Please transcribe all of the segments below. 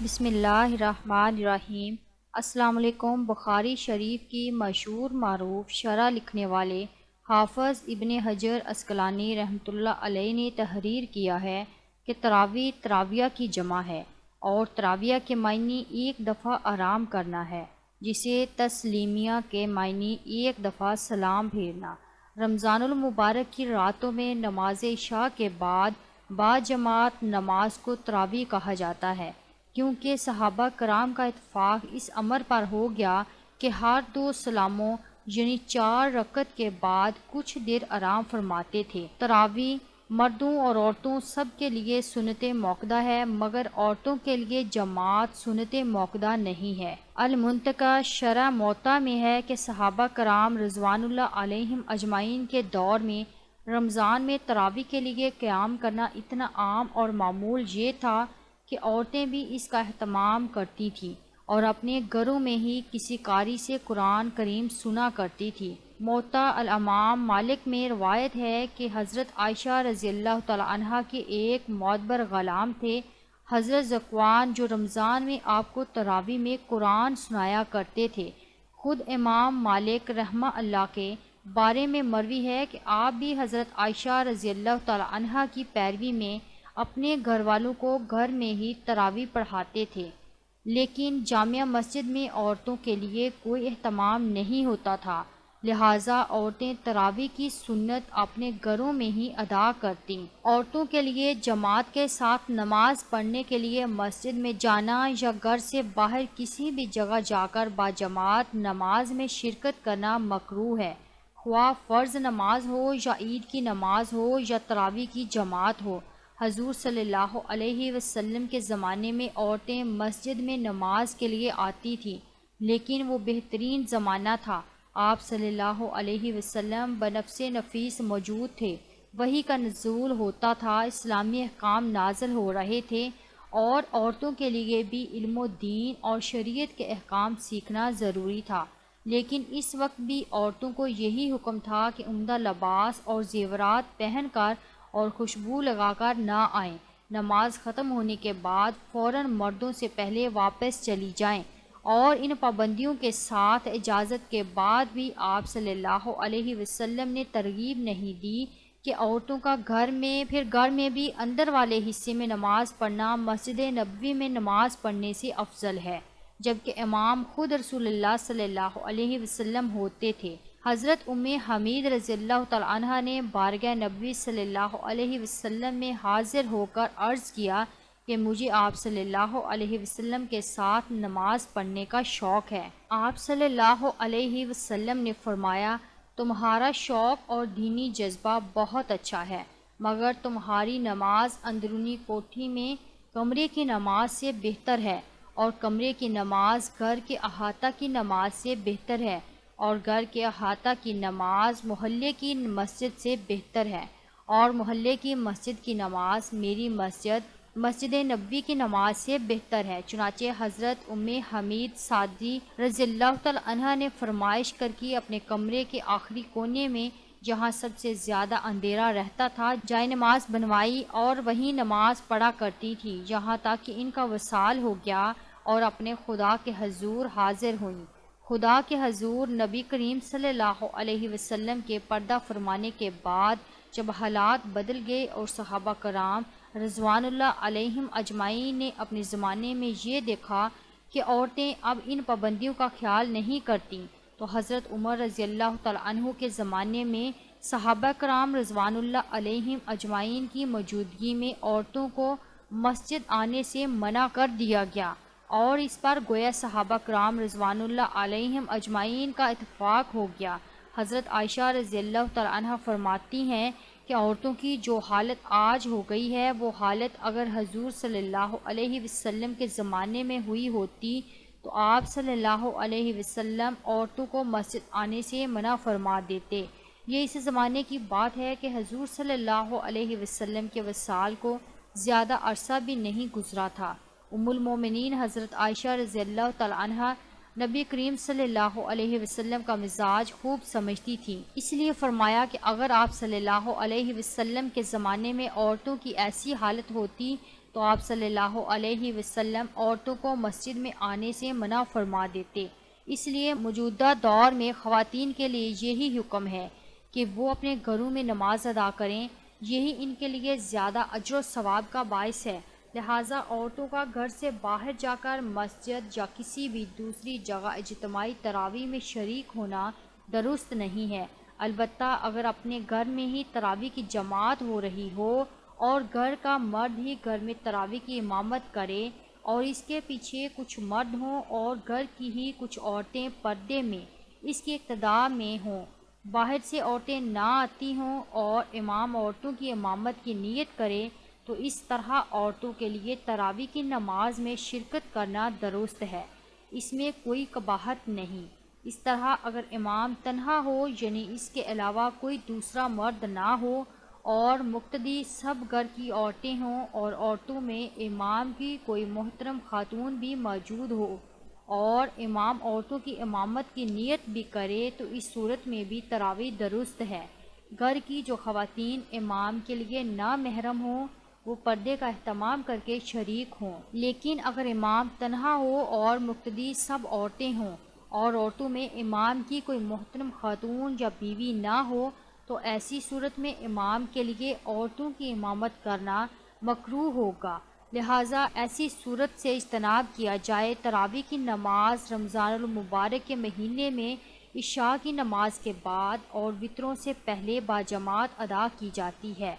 بسم اللہ الرحمن الرحیم۔ السلام علیکم۔ بخاری شریف کی مشہور معروف شرح لکھنے والے حافظ ابن حجر عسقلانی رحمۃ اللہ علیہ نے تحریر کیا ہے کہ تراویح تراویہ کی جمع ہے اور تراویہ کے معنی ایک دفعہ آرام کرنا ہے، جسے تسلیمیہ کے معنی ایک دفعہ سلام پھیرنا۔ رمضان المبارک کی راتوں میں نماز عشاء کے بعد باجماعت نماز کو تراویح کہا جاتا ہے، کیونکہ صحابہ کرام کا اتفاق اس امر پر ہو گیا کہ ہر دو سلاموں یعنی 4 رکعت کے بعد کچھ دیر آرام فرماتے تھے۔ تراویح مردوں اور عورتوں سب کے لیے سنت موقدہ ہے، مگر عورتوں کے لیے جماعت سنت موقدہ نہیں ہے۔ المنتقی شرح موطا میں ہے کہ صحابہ کرام رضوان اللہ علیہم اجمعین کے دور میں رمضان میں تراویح کے لیے قیام کرنا اتنا عام اور معمول یہ تھا کہ عورتیں بھی اس کا اہتمام کرتی تھیں اور اپنے گھروں میں ہی کسی قاری سے قرآن کریم سنا کرتی تھی۔ موطا الامام مالک میں روایت ہے کہ حضرت عائشہ رضی اللہ تعالی عنہا کے ایک معتبر غلام تھے، حضرت ذکوان، جو رمضان میں آپ کو تراویح میں قرآن سنایا کرتے تھے۔ خود امام مالک رحمہ اللہ کے بارے میں مروی ہے کہ آپ بھی حضرت عائشہ رضی اللہ تعالی عنہا کی پیروی میں اپنے گھر والوں کو گھر میں ہی تراویح پڑھاتے تھے، لیکن جامع مسجد میں عورتوں کے لیے کوئی اہتمام نہیں ہوتا تھا، لہٰذا عورتیں تراویح کی سنت اپنے گھروں میں ہی ادا کرتیں۔ عورتوں کے لیے جماعت کے ساتھ نماز پڑھنے کے لیے مسجد میں جانا یا گھر سے باہر کسی بھی جگہ جا کر باجماعت نماز میں شرکت کرنا مکروہ ہے، خواہ فرض نماز ہو یا عید کی نماز ہو یا تراویح کی جماعت ہو۔ حضور صلی اللہ علیہ وسلم کے زمانے میں عورتیں مسجد میں نماز کے لیے آتی تھیں، لیکن وہ بہترین زمانہ تھا۔ آپ صلی اللہ علیہ وسلم بنفس نفیس موجود تھے، وحی کا نزول ہوتا تھا، اسلامی احکام نازل ہو رہے تھے اور عورتوں کے لیے بھی علم و دین اور شریعت کے احکام سیکھنا ضروری تھا، لیکن اس وقت بھی عورتوں کو یہی حکم تھا کہ عمدہ لباس اور زیورات پہن کر اور خوشبو لگا کر نہ آئیں، نماز ختم ہونے کے بعد فوراً مردوں سے پہلے واپس چلی جائیں، اور ان پابندیوں کے ساتھ اجازت کے بعد بھی آپ صلی اللہ علیہ وسلم نے ترغیب نہیں دی کہ عورتوں کا گھر میں بھی اندر والے حصے میں نماز پڑھنا مسجد نبوی میں نماز پڑھنے سے افضل ہے، جبکہ امام خود رسول اللہ صلی اللہ علیہ وسلم ہوتے تھے۔ حضرت ام حمید رضی اللہ تعالی عنہا نے بارگاہ نبوی صلی اللہ علیہ وسلم میں حاضر ہو کر عرض کیا کہ مجھے آپ صلی اللہ علیہ وسلم کے ساتھ نماز پڑھنے کا شوق ہے۔ آپ صلی اللہ علیہ وسلم نے فرمایا، تمہارا شوق اور دینی جذبہ بہت اچھا ہے، مگر تمہاری نماز اندرونی کوٹھی میں کمرے کی نماز سے بہتر ہے، اور کمرے کی نماز گھر کے احاطہ کی نماز سے بہتر ہے، اور گھر کے احاطہ کی نماز محلے کی مسجد سے بہتر ہے، اور محلے کی مسجد کی نماز میری مسجد نبوی کی نماز سے بہتر ہے۔ چنانچہ حضرت ام حمید سعدی رضی اللہ تعالی عنہا نے فرمائش کر کے اپنے کمرے کے آخری کونے میں، جہاں سب سے زیادہ اندھیرا رہتا تھا، جائے نماز بنوائی اور وہیں نماز پڑھا کرتی تھی، یہاں تک کہ ان کا وصال ہو گیا اور اپنے خدا کے حضور حاضر ہوئیں۔ خدا کے حضور نبی کریم صلی اللہ علیہ وسلم کے پردہ فرمانے کے بعد جب حالات بدل گئے اور صحابہ کرام رضوان اللہ علیہم اجمعین نے اپنے زمانے میں یہ دیکھا کہ عورتیں اب ان پابندیوں کا خیال نہیں کرتیں، تو حضرت عمر رضی اللہ تعالی عنہ کے زمانے میں صحابہ کرام رضوان اللہ علیہم اجمعین کی موجودگی میں عورتوں کو مسجد آنے سے منع کر دیا گیا، اور اس پر گویا صحابہ کرام رضوان اللہ علیہم اجمعین کا اتفاق ہو گیا۔ حضرت عائشہ رضی اللہ تعالی عنہا فرماتی ہیں کہ عورتوں کی جو حالت آج ہو گئی ہے، وہ حالت اگر حضور صلی اللہ علیہ وسلم کے زمانے میں ہوئی ہوتی تو آپ صلی اللہ علیہ وسلم عورتوں کو مسجد آنے سے منع فرما دیتے۔ یہ اس زمانے کی بات ہے کہ حضور صلی اللہ علیہ وسلم کے وصال کو زیادہ عرصہ بھی نہیں گزرا تھا۔ ام المومنین حضرت عائشہ رضی اللہ تعالی عنہا نبی کریم صلی اللہ علیہ وسلم کا مزاج خوب سمجھتی تھی، اس لیے فرمایا کہ اگر آپ صلی اللہ علیہ وسلم کے زمانے میں عورتوں کی ایسی حالت ہوتی تو آپ صلی اللہ علیہ وسلم عورتوں کو مسجد میں آنے سے منع فرما دیتے۔ اس لیے موجودہ دور میں خواتین کے لیے یہی حکم ہے کہ وہ اپنے گھروں میں نماز ادا کریں، یہی ان کے لیے زیادہ اجر و ثواب کا باعث ہے۔ لہٰذا عورتوں کا گھر سے باہر جا کر مسجد یا کسی بھی دوسری جگہ اجتماعی تراویح میں شریک ہونا درست نہیں ہے۔ البتہ اگر اپنے گھر میں ہی تراویح کی جماعت ہو رہی ہو اور گھر کا مرد ہی گھر میں تراویح کی امامت کرے اور اس کے پیچھے کچھ مرد ہوں اور گھر کی ہی کچھ عورتیں پردے میں اس کی اقتداء میں ہوں، باہر سے عورتیں نہ آتی ہوں اور امام عورتوں کی امامت کی نیت کرے، تو اس طرح عورتوں کے لیے تراویح کی نماز میں شرکت کرنا درست ہے، اس میں کوئی قباحت نہیں۔ اس طرح اگر امام تنہا ہو یعنی اس کے علاوہ کوئی دوسرا مرد نہ ہو اور مقتدی سب گھر کی عورتیں ہوں اور عورتوں میں امام کی کوئی محترم خاتون بھی موجود ہو اور امام عورتوں کی امامت کی نیت بھی کرے، تو اس صورت میں بھی تراویح درست ہے۔ گھر کی جو خواتین امام کے لیے نا محرم ہوں وہ پردے کا اہتمام کر کے شریک ہوں، لیکن اگر امام تنہا ہو اور مقتدی سب عورتیں ہوں اور عورتوں میں امام کی کوئی محترم خاتون یا بیوی نہ ہو، تو ایسی صورت میں امام کے لیے عورتوں کی امامت کرنا مکروہ ہوگا، لہٰذا ایسی صورت سے اجتناب کیا جائے۔ تراویح کی نماز رمضان المبارک کے مہینے میں عشاء کی نماز کے بعد اور وتروں سے پہلے باجماعت ادا کی جاتی ہے،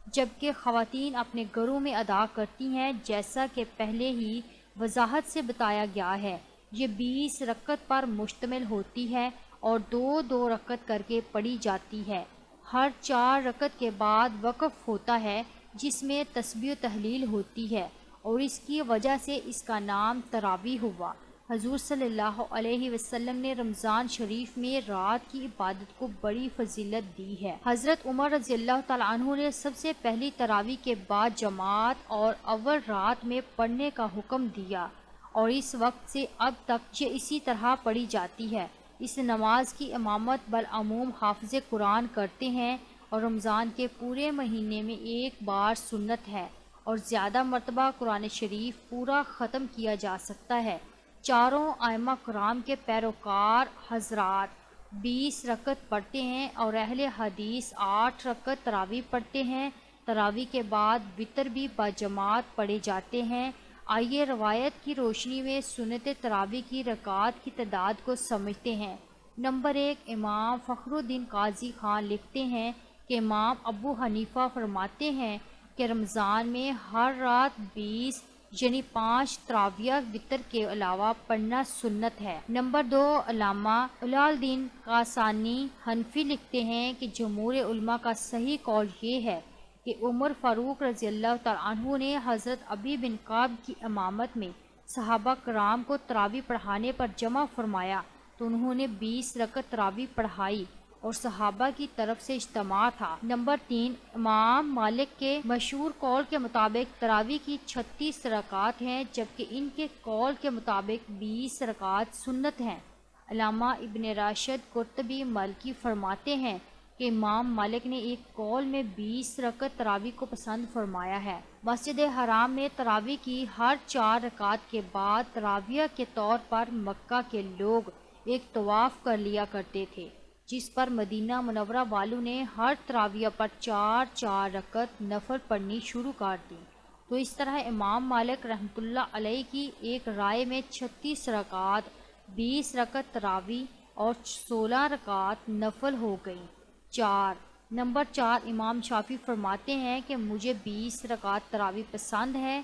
جبکہ خواتین اپنے گھروں میں ادا کرتی ہیں، جیسا کہ پہلے ہی وضاحت سے بتایا گیا ہے۔ یہ 20 رکعت پر مشتمل ہوتی ہے اور 2 رکعت کر کے پڑھی جاتی ہے۔ ہر 4 رکعت کے بعد وقف ہوتا ہے جس میں تسبیح و تحلیل ہوتی ہے اور اس کی وجہ سے اس کا نام تراویح ہوا۔ حضور صلی اللہ علیہ وسلم نے رمضان شریف میں رات کی عبادت کو بڑی فضیلت دی ہے۔ حضرت عمر رضی اللہ تعالیٰ عنہ نے سب سے پہلی تراویح کے بعد جماعت اور اول رات میں پڑھنے کا حکم دیا اور اس وقت سے اب تک یہ اسی طرح پڑھی جاتی ہے۔ اس نماز کی امامت بالعموم حافظ قرآن کرتے ہیں اور رمضان کے پورے مہینے میں ایک بار سنت ہے اور زیادہ مرتبہ قرآن شریف پورا ختم کیا جا سکتا ہے۔ چاروں ائمہ کرام کے پیروکار حضرات 20 رکعت پڑھتے ہیں اور اہل حدیث 8 رکعت تراویح پڑھتے ہیں۔ تراویح کے بعد وتر بھی باجماعت پڑھے جاتے ہیں۔ آئیے روایت کی روشنی میں سنت تراویح کی رکعات کی تعداد کو سمجھتے ہیں۔ نمبر 1، امام فخر الدین قاضی خان لکھتے ہیں کہ امام ابو حنیفہ فرماتے ہیں کہ رمضان میں ہر رات 20 یعنی 5 تراویح وتر کے علاوہ پڑھنا سنت ہے۔ نمبر 2، علامہ علا الدین کاسانی حنفی لکھتے ہیں کہ جمہور علماء کا صحیح قول یہ ہے کہ عمر فاروق رضی اللہ تعالیٰ عنہ نے حضرت ابی بن کعب کی امامت میں صحابہ کرام کو تراویح پڑھانے پر جمع فرمایا تو انہوں نے 20 رکعت تراویح پڑھائی اور صحابہ کی طرف سے اجتماع تھا۔ نمبر 3، امام مالک کے مشہور قول کے مطابق تراویح کی 36 رکعات ہیں، جبکہ ان کے قول کے مطابق 20 رکعات سنت ہیں۔ علامہ ابن راشد قرطبی مالکی فرماتے ہیں کہ امام مالک نے ایک قول میں 20 رکعت تراویح کو پسند فرمایا ہے۔ مسجد حرام میں تراویح کی ہر 4 رکعات کے بعد تراویح کے طور پر مکہ کے لوگ ایک طواف کر لیا کرتے تھے، جس پر مدینہ منورہ والوں نے ہر تراویح پر 4 رکعت نفل پڑھنی شروع کر دی، تو اس طرح امام مالک رحمۃ اللہ علیہ کی ایک رائے میں 36 رکعات 20 رکعت تراویح اور 16 رکعت نفل ہو گئی۔ نمبر 4، امام شافعی فرماتے ہیں کہ مجھے 20 رکعت تراویح پسند ہے،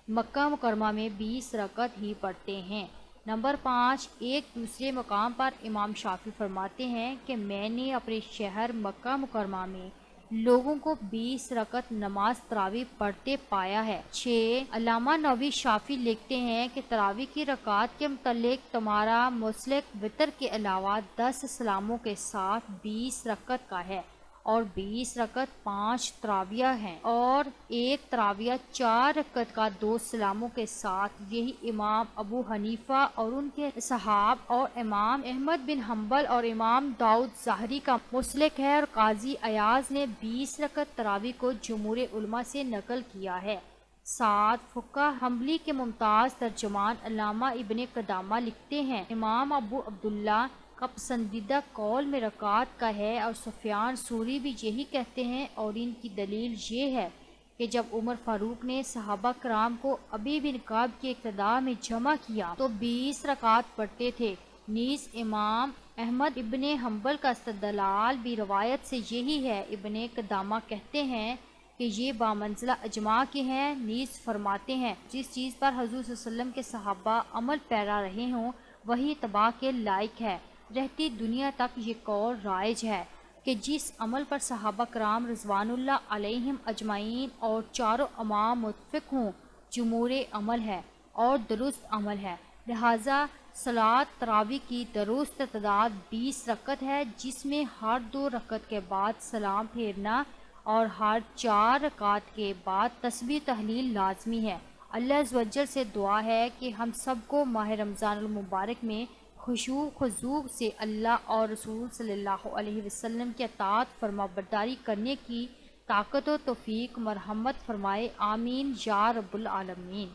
مکہ مکرمہ میں 20 رکعت ہی پڑھتے ہیں۔ نمبر 5، ایک دوسرے مقام پر امام شافعی فرماتے ہیں کہ میں نے اپنے شہر مکہ مکرمہ میں لوگوں کو 20 رکعت نماز تراویح پڑھتے پایا ہے۔ 6، علامہ نووی شافعی لکھتے ہیں کہ تراویح کی رکعات کے متعلق تمہارا مسلک وتر کے علاوہ 10 سلاموں کے ساتھ 20 رکعت کا ہے اور 20 رکعت 5 تراویح ہیں اور ایک تراویح 4 رکعت کا 2 سلاموں کے ساتھ۔ یہی امام ابو حنیفہ اور ان کے اصحاب اور امام احمد بن حنبل اور امام داؤد ظاہری کا مسلک ہے، اور قاضی ایاز نے 20 رکعت تراویح کو جمہور علماء سے نقل کیا ہے۔ 7 فقہ حنبلی کے ممتاز ترجمان علامہ ابن قدامہ لکھتے ہیں، امام ابو عبداللہ کا پسندیدہ قول میں رکعت کا ہے، اور سفیان ثوری بھی یہی کہتے ہیں، اور ان کی دلیل یہ ہے کہ جب عمر فاروق نے صحابہ کرام کو ابی بن کعب کی اقتداء میں جمع کیا تو 20 رکعت پڑھتے تھے۔ نیز امام احمد ابن حنبل کا استدلال بھی روایت سے یہی ہے۔ ابن قدامہ کہتے ہیں کہ یہ بامنزلہ اجماع کے ہیں۔ نیز فرماتے ہیں، جس چیز پر حضور صلی اللہ علیہ وسلم کے صحابہ عمل پیرا رہے ہوں وہی اتباع کے لائق ہے۔ رہتی دنیا تک یہ قول رائج ہے کہ جس عمل پر صحابہ کرام رضوان اللہ علیہم اجمعین اور چاروں امام متفق ہوں جمہور عمل ہے اور درست عمل ہے۔ لہٰذا صلاۃ تراویح کی درست تعداد 20 رکعت ہے، جس میں ہر 2 رکعت کے بعد سلام پھیرنا اور ہر 4 رکعت کے بعد تسبیح تحلیل لازمی ہے۔ اللہ عز و جل سے دعا ہے کہ ہم سب کو ماہ رمضان المبارک میں خشوع خضوع سے اللہ اور رسول صلی اللہ علیہ وسلم کی اطاعت فرما برداری کرنے کی طاقت و توفیق مرحمت فرمائے، آمین یا رب العالمین۔